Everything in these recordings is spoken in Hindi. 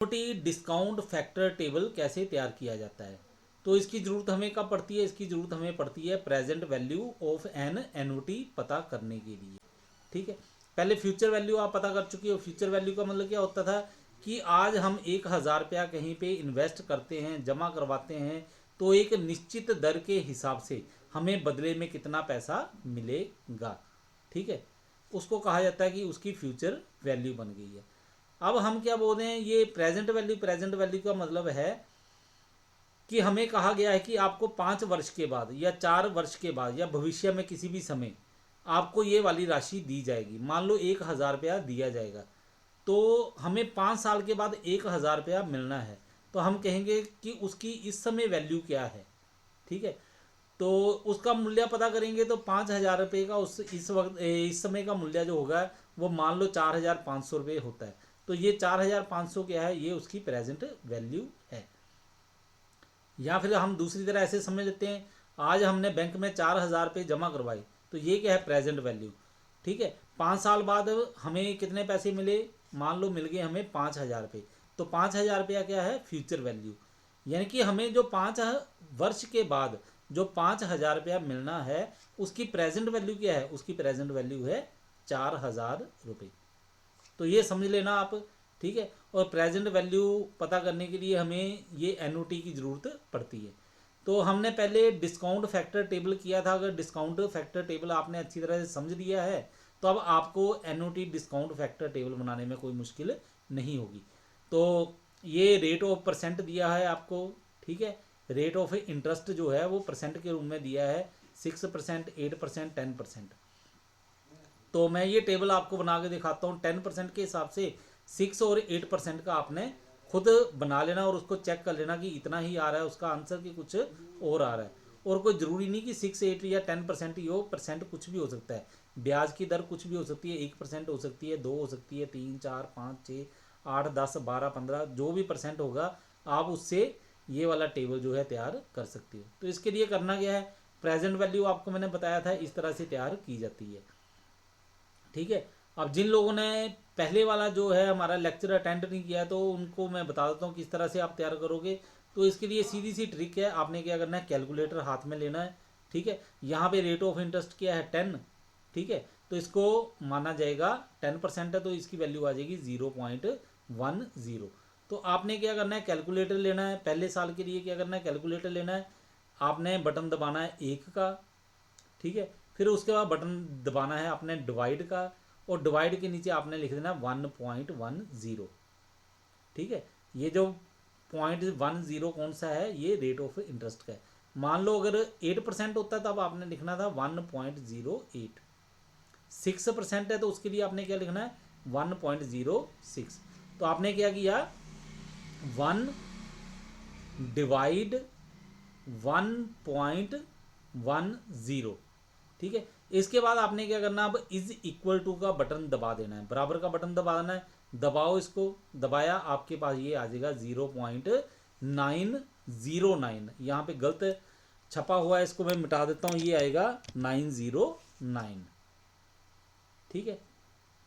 एनुटी डिस्काउंट फैक्टर टेबल कैसे तैयार किया जाता है। तो इसकी ज़रूरत हमें कब पड़ती है, इसकी ज़रूरत हमें पड़ती है present value of an annuity पता करने के लिए। ठीक है, पहले फ्यूचर वैल्यू आप पता कर चुकी हो। फ्यूचर वैल्यू का मतलब क्या होता था कि आज हम 1,000 रुपया कहीं पे इन्वेस्ट करते हैं, जमा करवाते हैं, तो एक निश्चित दर के हिसाब से हमें बदले में कितना पैसा मिलेगा। ठीक है, उसको कहा जाता है कि उसकी फ्यूचर वैल्यू बन गई है। अब हम क्या बोल रहे हैं, ये प्रेजेंट वैल्यू। प्रेजेंट वैल्यू का मतलब है कि हमें कहा गया है कि आपको 5 वर्ष के बाद या 4 वर्ष के बाद या भविष्य में किसी भी समय आपको ये वाली राशि दी जाएगी। मान लो 1,000 रुपया दिया जाएगा, तो हमें 5 साल के बाद 1,000 रुपया मिलना है। तो हम कहेंगे कि उसकी इस समय वैल्यू क्या है। ठीक है, तो उसका मूल्य पता करेंगे तो 5,000 रुपये का उस इस वक्त इस समय का मूल्य जो होगा वो मान लो 4,500 रुपये होता है। तो ये 4,500 क्या है, ये उसकी प्रेजेंट वैल्यू है। या फिर हम दूसरी तरह ऐसे समझ लेते हैं, आज हमने बैंक में 4,000 रुपये जमा करवाए, तो ये क्या है, प्रेजेंट वैल्यू। ठीक है, 5 साल बाद हमें कितने पैसे मिले, मान लो मिल गए हमें 5,000 रुपये, तो 5,000 रुपया क्या है, फ्यूचर वैल्यू। यानी कि हमें जो 5 वर्ष के बाद जो 5,000 रुपया मिलना है, उसकी प्रेजेंट वैल्यू क्या है, उसकी प्रेजेंट वैल्यू है 4,000 रुपये। तो ये समझ लेना आप। ठीक है, और प्रेजेंट वैल्यू पता करने के लिए हमें ये एनओटी की ज़रूरत पड़ती है। तो हमने पहले डिस्काउंट फैक्टर टेबल किया था। अगर डिस्काउंट फैक्टर टेबल आपने अच्छी तरह से समझ लिया है तो अब आपको एनओटी डिस्काउंट फैक्टर टेबल बनाने में कोई मुश्किल नहीं होगी। तो ये रेट ऑफ परसेंट दिया है आपको। ठीक है, रेट ऑफ इंटरेस्ट जो है वो परसेंट के रूप में दिया है, 6%, 8%, 10%। तो मैं ये टेबल आपको बना के दिखाता हूँ। 10% के हिसाब से 6 और 8% का आपने खुद बना लेना और उसको चेक कर लेना कि इतना ही आ रहा है उसका आंसर कि कुछ और आ रहा है। और कोई ज़रूरी नहीं कि 6, 8 या 10% ही हो, परसेंट कुछ भी हो सकता है। ब्याज की दर कुछ भी हो सकती है, 1% हो सकती है, 2 हो सकती है, 3, 4, 5, 6, 8, 10, 12, 15, जो भी परसेंट होगा आप उससे ये वाला टेबल जो है तैयार कर सकती हो। तो इसके लिए करना क्या है, प्रेजेंट वैल्यू आपको मैंने बताया था इस तरह से तैयार की जाती है। ठीक है, अब जिन लोगों ने पहले वाला जो है हमारा लेक्चर अटेंड नहीं किया तो उनको मैं बता देता हूँ किस तरह से आप तैयार करोगे। तो इसके लिए सीधी सी ट्रिक है, आपने क्या करना है, कैलकुलेटर हाथ में लेना है। ठीक है, यहाँ पे रेट ऑफ इंटरेस्ट क्या है, 10। ठीक है, तो इसको माना जाएगा 10% है, तो इसकी वैल्यू आ जाएगी 0.10। तो आपने क्या करना है, कैलकुलेटर लेना है। पहले साल के लिए क्या करना है, कैलकुलेटर लेना है। आपने बटन दबाना है 1 का। ठीक है, फिर उसके बाद बटन दबाना है आपने डिवाइड का, और डिवाइड के नीचे आपने लिख देना 1.10। ठीक है, ये जो 0.10 कौन सा है, ये रेट ऑफ इंटरेस्ट का है। मान लो अगर 8% होता है तब आपने लिखना था 1.08। 6% है तो उसके लिए आपने क्या लिखना है, 1.06। तो आपने क्या किया, 1 डिवाइड 1.10। ठीक है, इसके बाद आपने क्या करना, अब इज इक्वल टू का बटन दबा देना है, बराबर का बटन दबा देना है। दबाओ, इसको दबाया, आपके पास ये आ जाएगा 0.909। यहाँ पे गलत छपा हुआ है, इसको मैं मिटा देता हूँ, ये आएगा 909। ठीक है,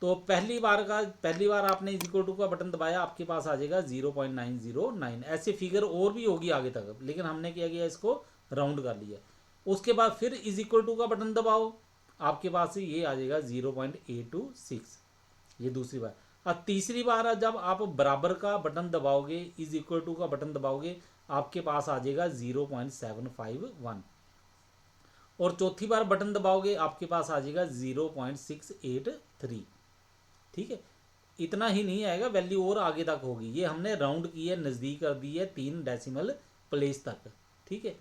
तो पहली बार आपने इज इक्वल टू का बटन दबाया, आपके पास आ जाएगा 0.909। ऐसे फिगर और भी होगी आगे तक, लेकिन हमने क्या किया, इसको राउंड कर लिया। उसके बाद फिर इज इक्वल टू का बटन दबाओ, आपके पास ये आ जाएगा 0.826। ये दूसरी बार। अब तीसरी बार जब आप बराबर का बटन दबाओगे, इज इक्वल टू का बटन दबाओगे, आपके पास आ जाएगा 0.751। और चौथी बार बटन दबाओगे, आपके पास आ जाएगा 0.683। ठीक है, इतना ही नहीं आएगा, वैल्यू और आगे तक होगी। ये हमने राउंड की है, नज़दीक कर दी है 3 डेसिमल प्लेस तक। ठीक है,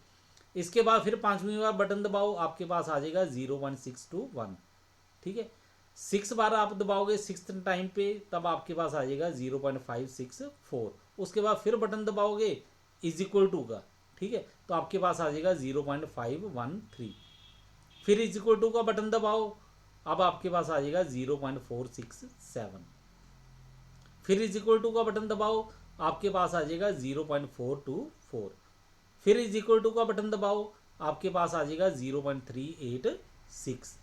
इसके बाद फिर 5वीं बार बटन दबाओ, आपके पास आ जाएगा 0.621। ठीक है, 6 बार आप दबाओगे 6th टाइम पे, तब आपके पास आ जाएगा 0.564। उसके बाद फिर बटन दबाओगे इज इक्वल टू का। ठीक है, तो आपके पास आ जाएगा 0.513। फिर इज इक्वल टू का बटन दबाओ, अब आपके पास आ जाएगा 0.467। फिर इज इक्वल टू का बटन दबाओ, आपके पास आ जाएगा 0.424। फिर इज इक्वल टू का बटन दबाओ, आपके पास आ जाएगा 0.386।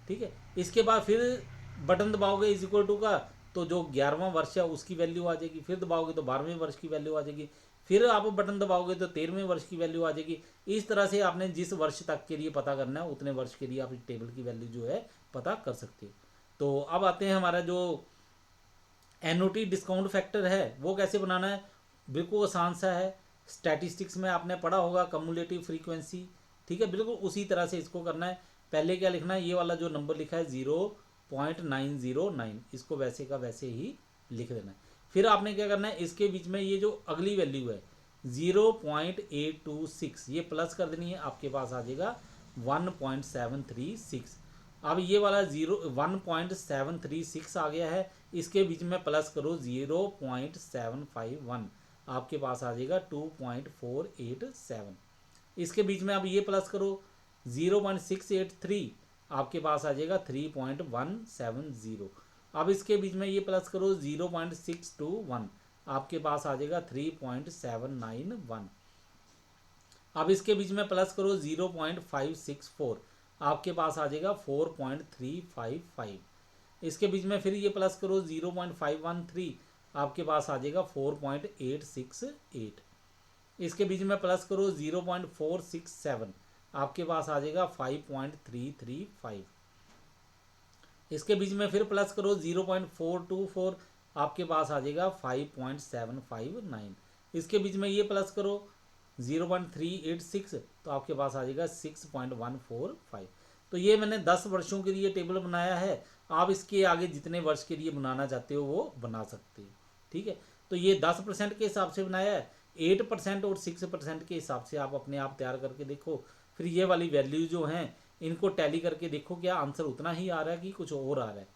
ठीक है, इसके बाद फिर बटन दबाओगे इज इक्वल टू का, तो जो 11वां वर्ष है उसकी वैल्यू आ जाएगी, फिर दबाओगे तो 12वें वर्ष की वैल्यू आ जाएगी, फिर आप बटन दबाओगे तो 13वें वर्ष की वैल्यू आ जाएगी। इस तरह से आपने जिस वर्ष तक के लिए पता करना है उतने वर्ष के लिए आप इस टेबल की वैल्यू जो है पता कर सकते हो। तो अब आते हैं हमारा जो एनओटी डिस्काउंट फैक्टर है वो कैसे बनाना है। बिल्कुल आसान सा है, स्टैटिस्टिक्स में आपने पढ़ा होगा कम्युलेटिव फ्रीक्वेंसी, ठीक है, बिल्कुल उसी तरह से इसको करना है। पहले क्या लिखना है, ये वाला जो नंबर लिखा है 0.909, इसको वैसे का वैसे ही लिख देना है। फिर आपने क्या करना है, इसके बीच में ये जो अगली वैल्यू है 0.826 ये प्लस कर देनी है, आपके पास आ जाएगा 1.736। अब ये वाला 1.736 आ गया है, इसके बीच में प्लस करो 0.751, आपके पास आ जाएगा 2.487। इसके बीच में अब ये प्लस करो 0.683, आपके पास आ जाएगा 3.170। अब इसके बीच में ये प्लस करो 0.621, आपके पास आ जाएगा 3.791। अब इसके बीच में प्लस करो 0.564, आपके पास आ जाएगा 4.355। इसके बीच में फिर ये प्लस करो 0.513, आपके पास आ जाएगा 4.868। इसके बीच में प्लस करो 0.467, आपके पास आ जाएगा 5.335। इसके बीच में फिर प्लस करो 0.424, आपके पास आ जाएगा 5.759। इसके बीच में ये प्लस करो 0.386, तो आपके पास आ जाएगा 6.145। तो ये मैंने 10 वर्षों के लिए टेबल बनाया है, आप इसके आगे जितने वर्ष के लिए बनाना चाहते हो वो बना सकते हो, ठीक है। तो ये 10% के हिसाब से बनाया है, 8% और 6% के हिसाब से आप अपने आप तैयार करके देखो। फिर ये वाली वैल्यू जो हैं इनको टैली करके देखो क्या आंसर उतना ही आ रहा है कि कुछ और आ रहा है,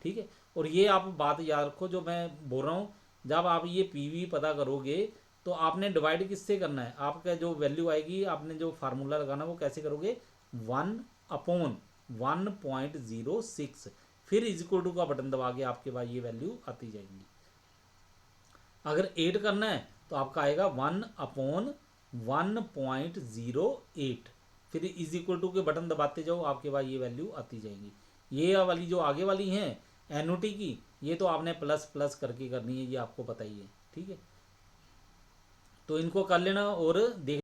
ठीक है। और ये आप बात याद रखो जो मैं बोल रहा हूँ, जब आप ये पीवी पता करोगे तो आपने डिवाइड किससे करना है, आपका जो वैल्यू आएगी आपने जो फार्मूला लगाना वो कैसे करोगे, 1/1.06, फिर इक्वल टू का बटन दबा के आपके पास ये वैल्यू आती जाएंगी। अगर 8 करना है तो आपका आएगा 1/1.08, फिर इज इक्वल टू के बटन दबाते जाओ, आपके पास ये वैल्यू आती जाएंगी। ये वाली जो आगे वाली हैं एनओटी की, ये तो आपने प्लस प्लस करके करनी है, ये आपको पता ही है, ठीक है। तो इनको कर लेना और देख